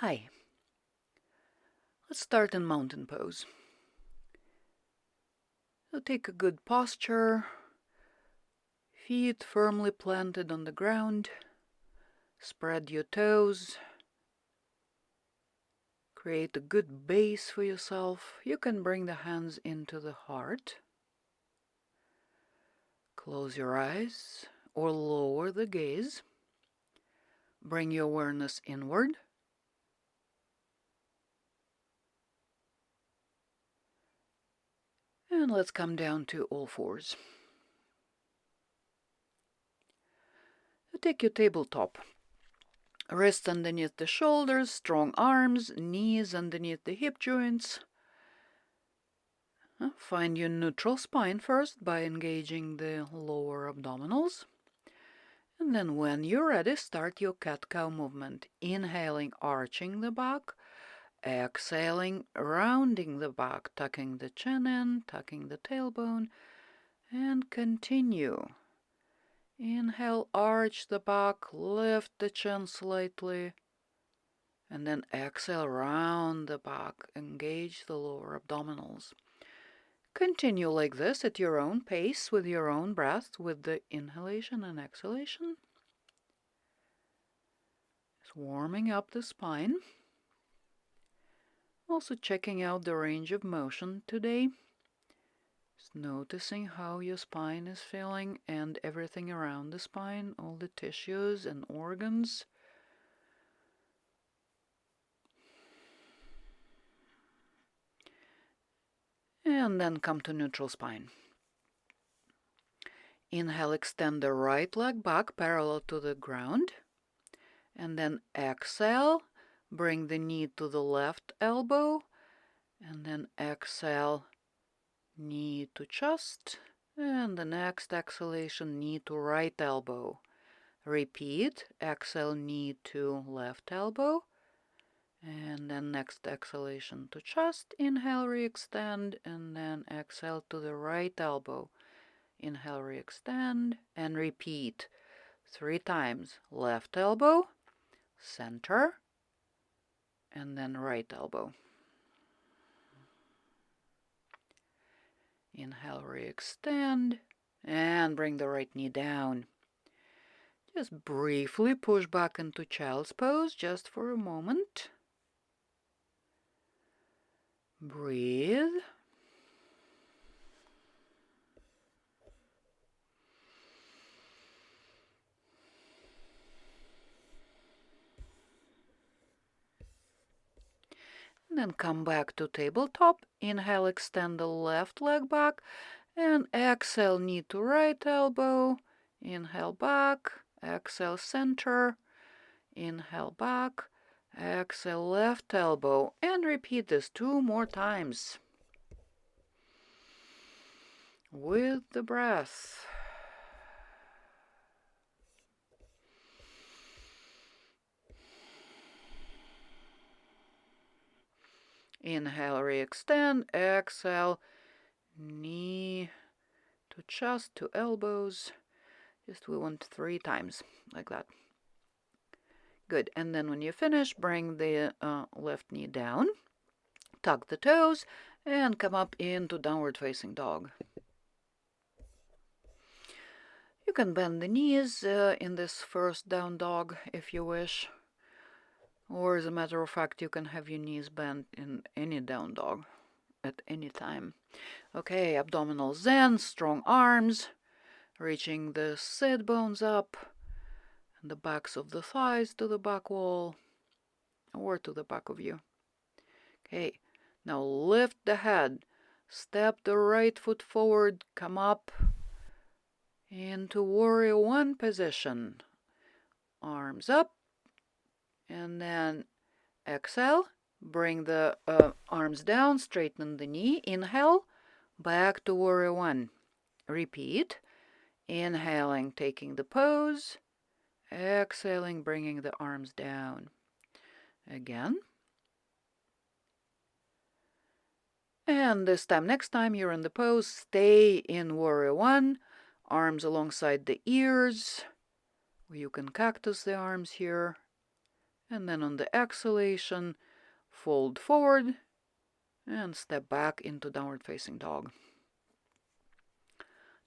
Hi. Let's start in mountain pose. So take a good posture, feet firmly planted on the ground, spread your toes, create a good base for yourself. You can bring the hands into the heart. Close your eyes or lower the gaze. Bring your awareness inward. And let's come down to all fours. Take your tabletop. Wrists underneath the shoulders, strong arms, knees underneath the hip joints. Find your neutral spine first by engaging the lower abdominals. And then when you're ready, start your cat-cow movement. Inhaling, arching the back. Exhaling, rounding the back, tucking the chin in, tucking the tailbone. And continue. Inhale, arch the back, lift the chin slightly. And then exhale, round the back, engage the lower abdominals. Continue like this at your own pace with your own breath, with the inhalation and exhalation. Just warming up the spine. Also checking out the range of motion today. Just noticing how your spine is feeling and everything around the spine, all the tissues and organs. And then come to neutral spine. Inhale, extend the right leg back parallel to the ground. And then exhale, bring the knee to the left elbow. And then exhale, knee to chest. And the next exhalation, knee to right elbow. Repeat, exhale, knee to left elbow. And then next exhalation to chest. Inhale, re-extend. And then exhale to the right elbow. Inhale, re-extend. And repeat 3 times. Left elbow, center, and then right elbow. Inhale, re-extend. And bring the right knee down. Just briefly push back into child's pose just for a moment. Breathe. And then come back to tabletop. Inhale, extend the left leg back. And exhale, knee to right elbow. Inhale, back. Exhale, center. Inhale, back. Exhale, left elbow. And repeat this 2 more times. With the breath. Inhale, re-extend. Exhale, knee to chest, to elbows. Just we want 3 times, like that. Good. And then when you finish, bring the left knee down. Tuck the toes and come up into downward facing dog. You can bend the knees in this first down dog if you wish. Or as a matter of fact, you can have your knees bent in any down dog at any time. Okay, abdominal zen, strong arms, reaching the sit bones up, and the backs of the thighs to the back wall, or to the back of you. Okay, now lift the head, step the right foot forward, come up into warrior 1 position. Arms up, and then exhale, bring the arms down, straighten the knee, inhale, back to warrior 1. Repeat, inhaling, taking the pose, exhaling, bringing the arms down. Again. And this time, next time you're in the pose, stay in warrior 1, arms alongside the ears. You can cactus the arms here. And then on the exhalation, fold forward and step back into downward facing dog.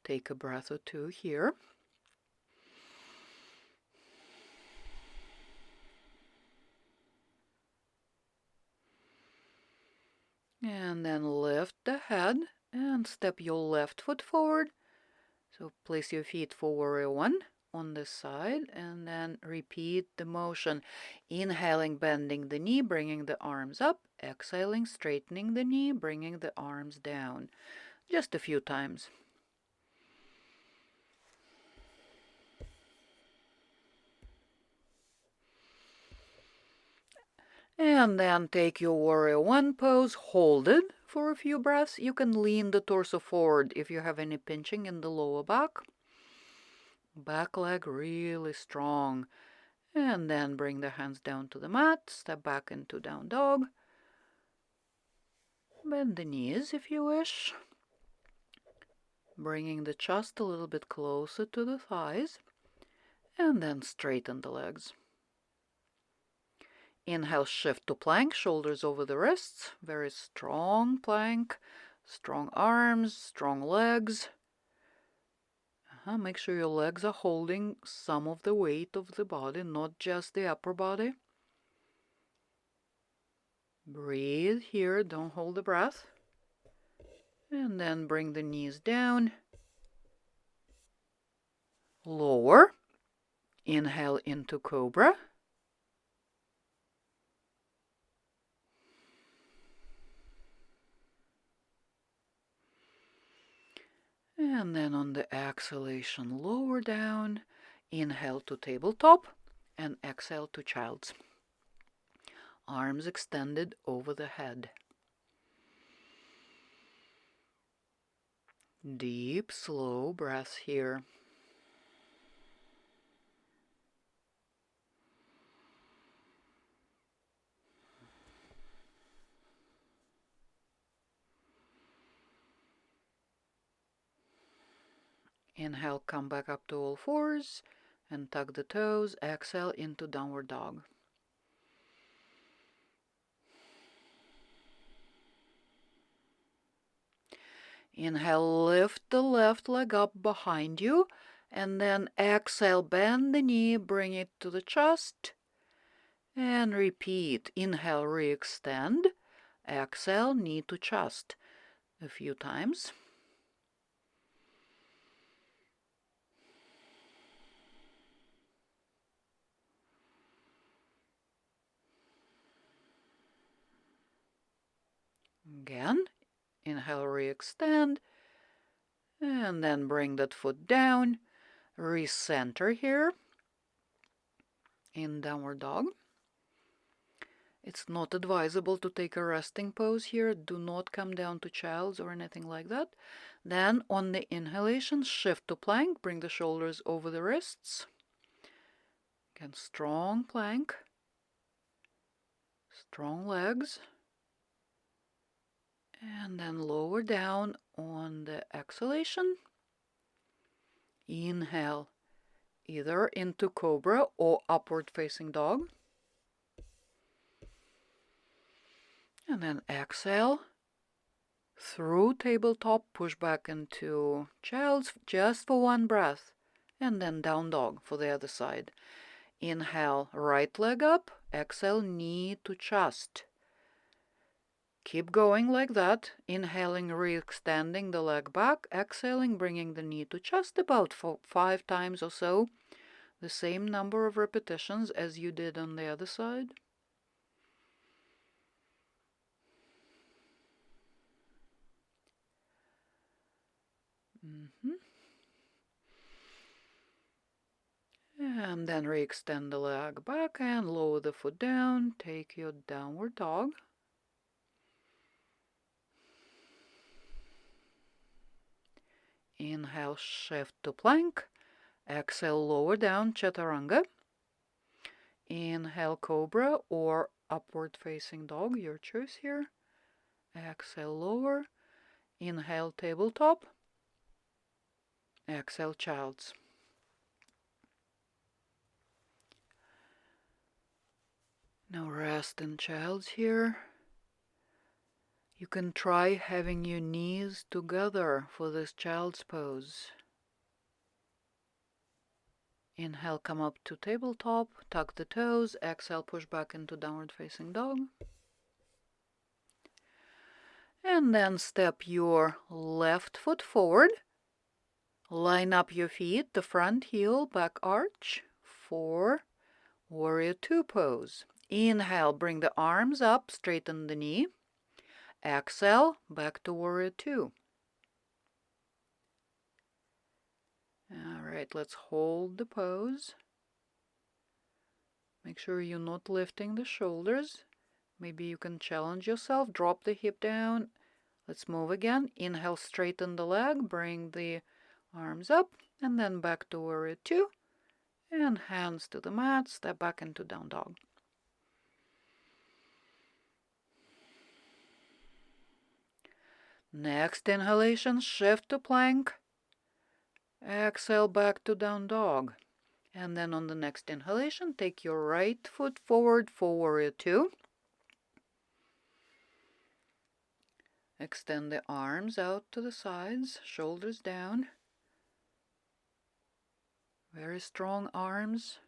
Take a breath or two here. And then lift the head and step your left foot forward. So place your feet for warrior one on this side and then repeat the motion. Inhaling, bending the knee, bringing the arms up. Exhaling, straightening the knee, bringing the arms down. Just a few times. And then take your warrior one pose, hold it for a few breaths. You can lean the torso forward if you have any pinching in the lower back. Back leg really strong. And then bring the hands down to the mat, step back into down dog. Bend the knees if you wish. Bringing the chest a little bit closer to the thighs. And then straighten the legs. Inhale, shift to plank, shoulders over the wrists. Very strong plank. Strong arms, strong legs. Make sure your legs are holding some of the weight of the body, not just the upper body. Breathe here, don't hold the breath. And then bring the knees down. Lower. Inhale into cobra. And then on the exhalation, lower down. Inhale to tabletop and exhale to child's. Arms extended over the head. Deep, slow breaths here. Inhale, come back up to all fours and tuck the toes. Exhale into downward dog. Inhale, lift the left leg up behind you, and then exhale, bend the knee, bring it to the chest, and repeat. Inhale, re-extend. Exhale, knee to chest. A few times. Again, inhale, re-extend, and then bring that foot down, recenter here in downward dog. It's not advisable to take a resting pose here. Do not come down to child's or anything like that. Then on the inhalation, shift to plank, bring the shoulders over the wrists. Again, strong plank, strong legs. And then lower down on the exhalation. Inhale, either into cobra or upward facing dog. And then exhale, through tabletop, push back into child's just for one breath. And then down dog for the other side. Inhale, right leg up. Exhale, knee to chest. Keep going like that. Inhaling, re-extending the leg back. Exhaling, bringing the knee to chest about 5 times or so. The same number of repetitions as you did on the other side. And then re-extend the leg back and lower the foot down. Take your downward dog. Inhale, shift to plank. Exhale, lower down, chaturanga. Inhale, cobra or upward facing dog, your choice here. Exhale, lower. Inhale, tabletop. Exhale, child's. Now rest in child's here. You can try having your knees together for this child's pose. Inhale, come up to tabletop, tuck the toes. Exhale, push back into downward facing dog. And then step your left foot forward. Line up your feet, the front heel, back arch, for Warrior Two pose. Inhale, bring the arms up, straighten the knee. Exhale, back to Warrior Two. All right, let's hold the pose. Make sure you're not lifting the shoulders. Maybe you can challenge yourself. Drop the hip down. Let's move again. Inhale, straighten the leg, bring the arms up, and then back to Warrior Two. And hands to the mat, step back into down dog. Next inhalation, shift to plank. Exhale, back to down dog. And then on the next inhalation, take your right foot forward for Warrior Two. Extend the arms out to the sides, shoulders down. Very strong arms,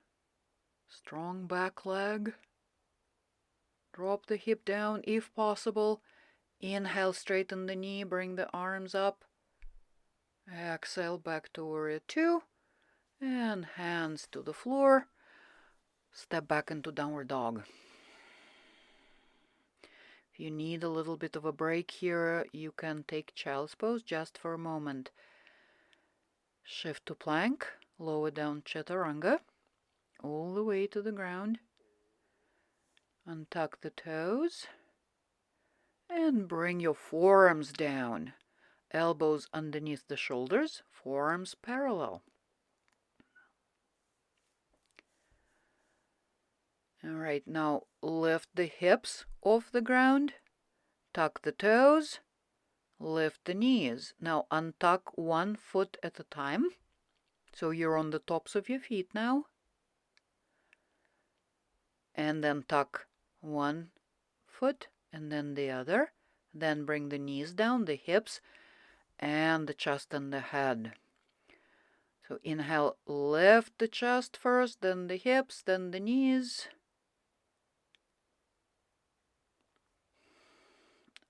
strong back leg. Drop the hip down if possible. Inhale, straighten the knee, bring the arms up. Exhale, back to Warrior Two. And hands to the floor. Step back into downward dog. If you need a little bit of a break here, you can take child's pose just for a moment. Shift to plank, lower down chaturanga, all the way to the ground. Untuck the toes and bring your forearms down. Elbows underneath the shoulders, forearms parallel. All right, now lift the hips off the ground, tuck the toes, lift the knees. Now untuck one foot at a time. So you're on the tops of your feet now. And then tuck one foot and then the other. Then bring the knees down, the hips, and the chest and the head. So inhale, lift the chest first, then the hips, then the knees.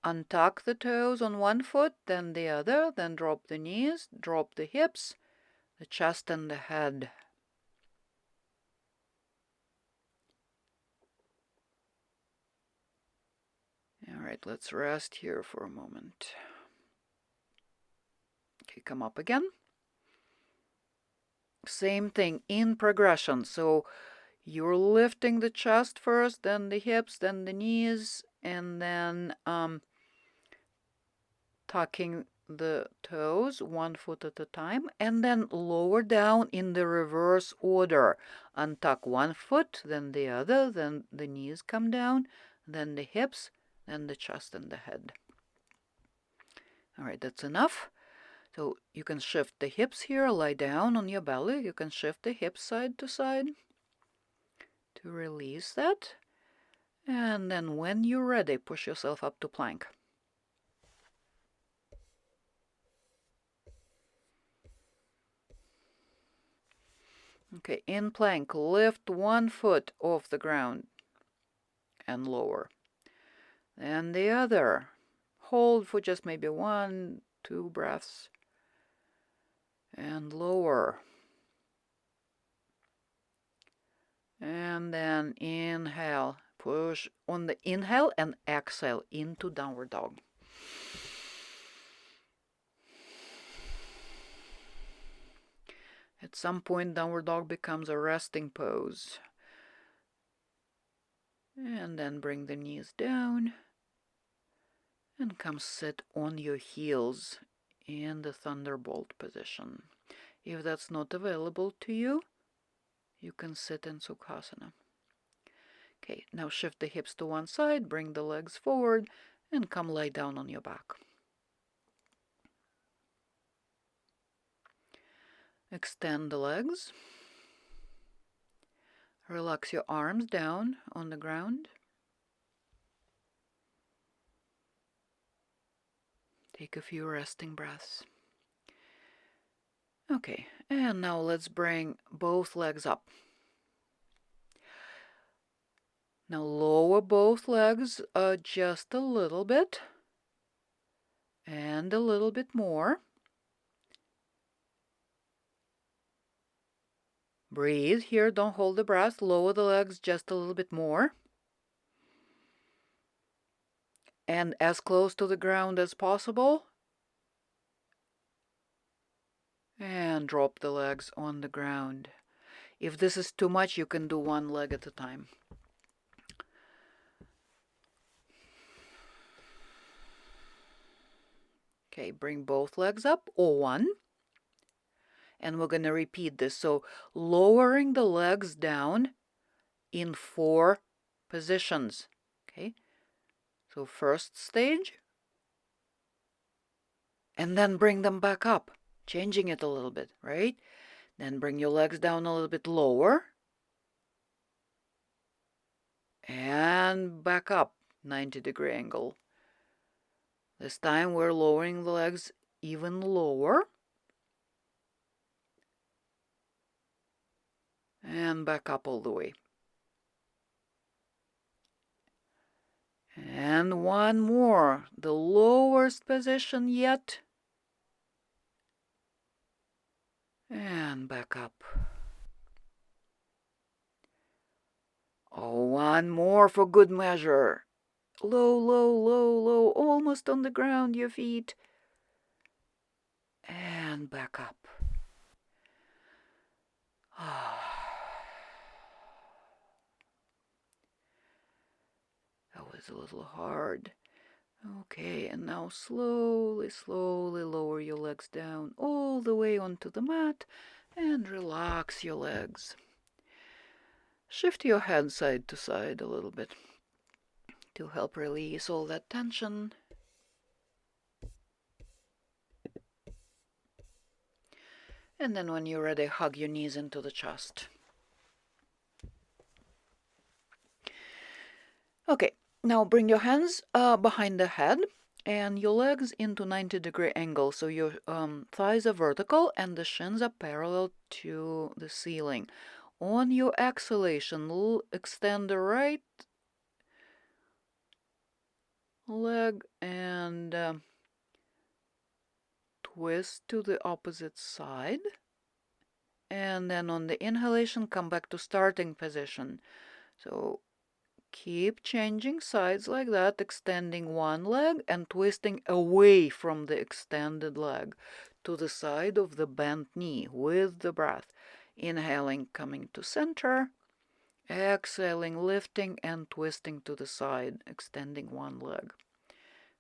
Untuck the toes on one foot, then the other, then drop the knees, drop the hips, the chest and the head. All right, let's rest here for a moment. Okay, come up again. Same thing in progression. So you're lifting the chest first, then the hips, then the knees, and then tucking the toes one foot at a time, and then lower down in the reverse order. Untuck one foot, then the other, then the knees come down, then the hips, then the chest and the head. All right, that's enough. So you can shift the hips here, lie down on your belly. You can shift the hips side to side to release that. And then when you're ready, push yourself up to plank. Okay, in plank, lift one foot off the ground and lower. And the other. Hold for just maybe 1-2 breaths. And lower. And then inhale. Push on the inhale and exhale into downward dog. At some point, downward dog becomes a resting pose. And then bring the knees down. And come sit on your heels in the thunderbolt position. If that's not available to you, you can sit in Sukhasana. Okay, now shift the hips to one side, bring the legs forward, and come lie down on your back. Extend the legs. Relax your arms down on the ground. Take a few resting breaths. Okay, and now let's bring both legs up. Now lower both legs just a little bit. And a little bit more. Breathe here, don't hold the breath. Lower the legs just a little bit more. And as close to the ground as possible. And drop the legs on the ground. If this is too much, you can do one leg at a time. Okay, bring both legs up, or one. And we're going to repeat this. So lowering the legs down in 4 positions. Okay, so first stage. And then bring them back up, changing it a little bit, right? Then bring your legs down a little bit lower. And back up, 90-degree angle. This time we're lowering the legs even lower. And back up all the way. And one more, the lowest position yet. And back up. Oh, one more for good measure. Low, low, low, low, almost on the ground, your feet. And back up. That was a little hard. Okay, and now slowly, slowly lower your legs down all the way onto the mat and relax your legs. Shift your head side to side a little bit to help release all that tension. And then when you're ready, hug your knees into the chest. Okay, now bring your hands behind the head and your legs into 90-degree angle. So your thighs are vertical and the shins are parallel to the ceiling. On your exhalation, extend the right leg and twist to the opposite side. And then on the inhalation, come back to starting position. So keep changing sides like that, extending one leg and twisting away from the extended leg to the side of the bent knee with the breath. Inhaling, coming to center. Exhaling, lifting and twisting to the side, extending one leg.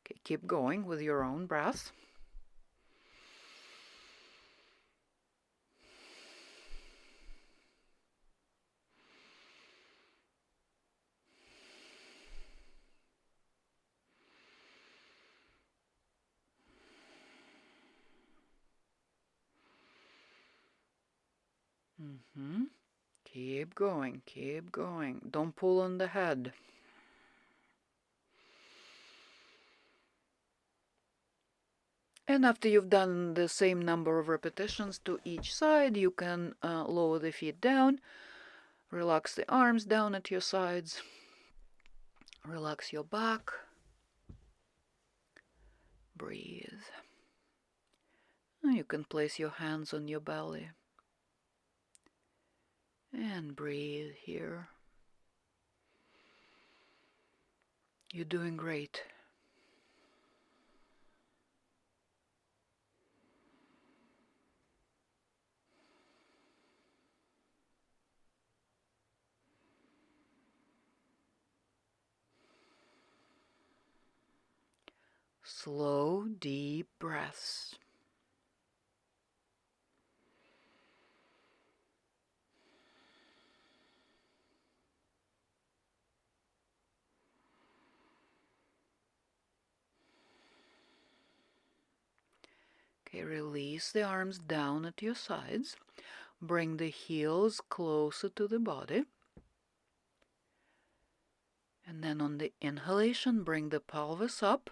Okay, keep going with your own breath. Keep going, keep going. Don't pull on the head. And after you've done the same number of repetitions to each side, you can lower the feet down, relax the arms down at your sides, relax your back, breathe. And you can place your hands on your belly and breathe here. You're doing great. Slow, deep breaths. Okay, release the arms down at your sides. Bring the heels closer to the body. And then on the inhalation, bring the pelvis up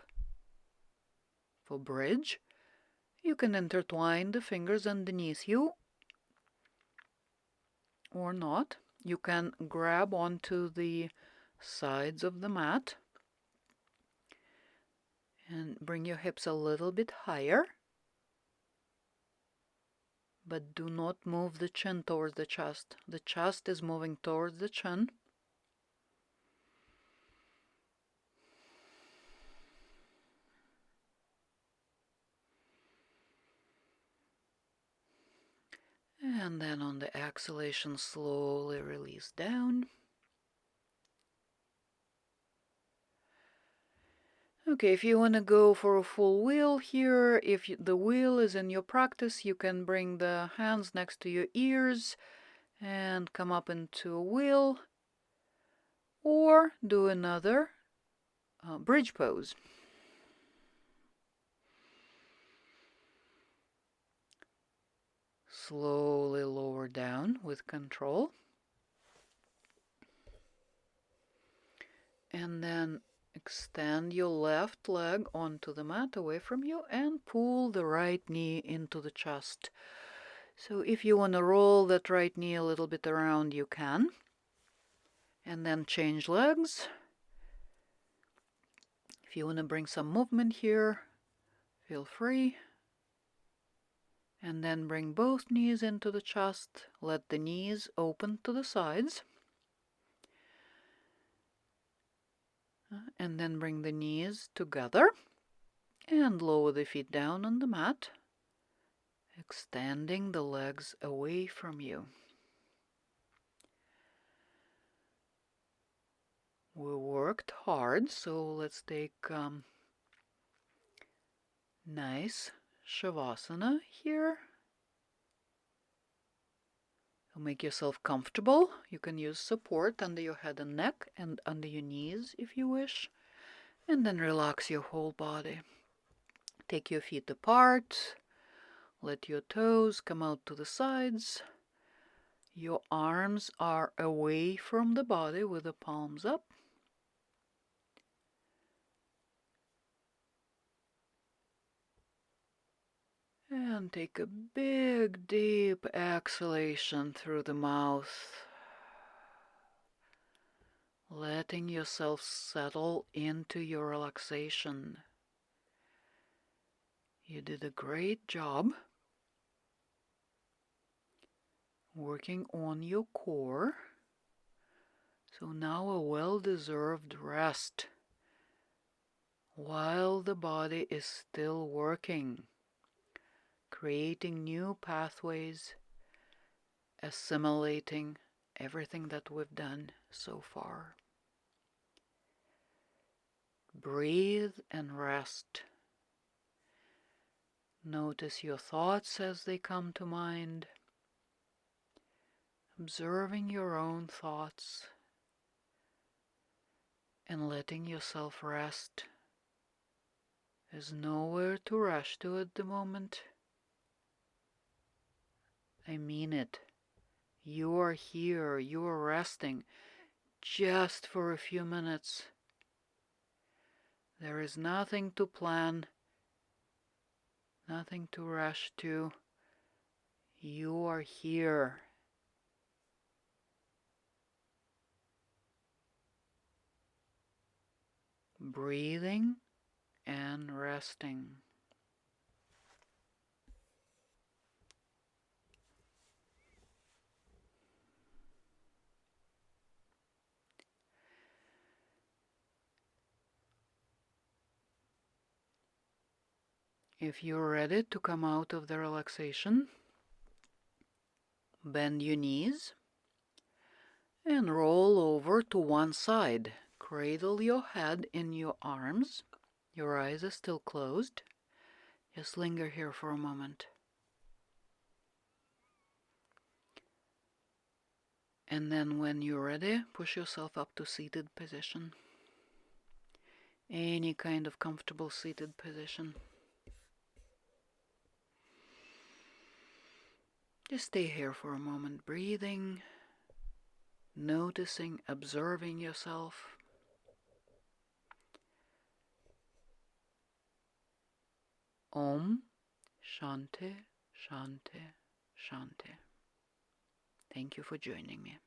for bridge. You can intertwine the fingers underneath you or not. You can grab onto the sides of the mat and bring your hips a little bit higher, but do not move the chin towards the chest. The chest is moving towards the chin. And then on the exhalation, slowly release down. Okay, if you want to go for a full wheel here, if the wheel is in your practice, you can bring the hands next to your ears and come up into a wheel, or do another bridge pose. Slowly lower down with control. And then extend your left leg onto the mat away from you and pull the right knee into the chest. So if you want to roll that right knee a little bit around, you can. And then change legs. If you want to bring some movement here, feel free. And then bring both knees into the chest. Let the knees open to the sides. And then bring the knees together and lower the feet down on the mat, extending the legs away from you. We worked hard, so let's take nice Shavasana here. So make yourself comfortable. You can use support under your head and neck and under your knees if you wish. And then relax your whole body. Take your feet apart. Let your toes come out to the sides. Your arms are away from the body with the palms up. And take a big, deep exhalation through the mouth, letting yourself settle into your relaxation. You did a great job working on your core. So now a well-deserved rest while the body is still working, creating new pathways, assimilating everything that we've done so far. Breathe and rest. Notice your thoughts as they come to mind, observing your own thoughts and letting yourself rest. There's nowhere to rush to at the moment. I mean it. You are here, you are resting just for a few minutes. There is nothing to plan, nothing to rush to. You are here. Breathing and resting. If you're ready to come out of the relaxation, bend your knees and roll over to one side. Cradle your head in your arms. Your eyes are still closed. Just linger here for a moment. And then when you're ready, push yourself up to seated position. Any kind of comfortable seated position. Just stay here for a moment, breathing, noticing, observing yourself. Om Shanti Shanti Shanti. Thank you for joining me.